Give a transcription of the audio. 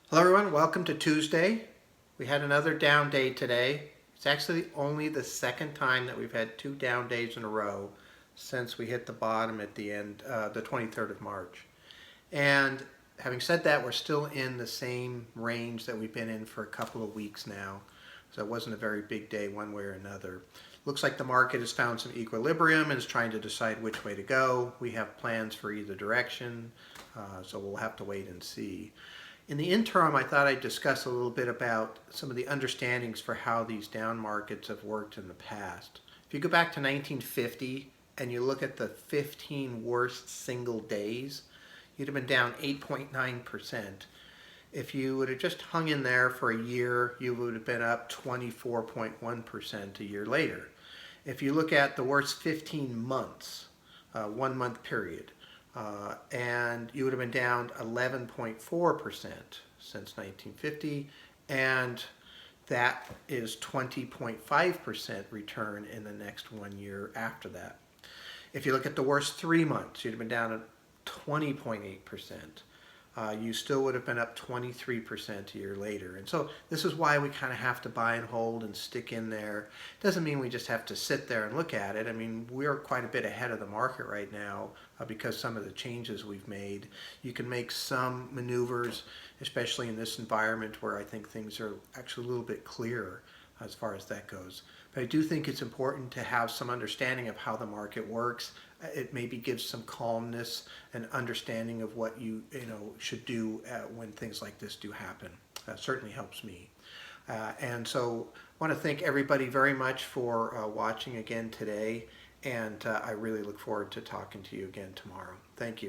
Hello everyone, welcome to Tuesday. We had another down day today. It's actually only the second time that we've had two down days in a row since we hit the bottom at the end, the 23rd of March. And having said that, we're still in the same range that we've been in for a couple of weeks now. So it wasn't a very big day one way or another. Looks like the market has found some equilibrium and is trying to decide which way to go. We have plans for either direction, so we'll have to wait and see. In the interim, I thought I'd discuss a little bit about some of the understandings for how these down markets have worked in the past. If you go back to 1950 and you look at the 15 worst single days, you'd have been down 8.9%. If you would have just hung in there for a year, you would have been up 24.1% a year later. If you look at the worst 15 months, 1 month period, and you would have been down 11.4% since 1950, and that is 20.5% return in the next 1 year after that. If you look at the worst 3 months, you'd have been down at 20.8%. You still would have been up 23% a year later. And so this is why we kind of have to buy and hold and stick in there. Doesn't mean we just have to sit there and look at it. I mean, we're quite a bit ahead of the market right now because some of the changes we've made. You can make some maneuvers, especially in this environment where I think things are actually a little bit clearer as far as that goes. But I do think it's important to have some understanding of how the market works. It maybe gives some calmness and understanding of what you should do when things like this do happen. Certainly helps me. And so I want to thank everybody very much for watching again today, and I really look forward to talking to you again tomorrow. Thank you.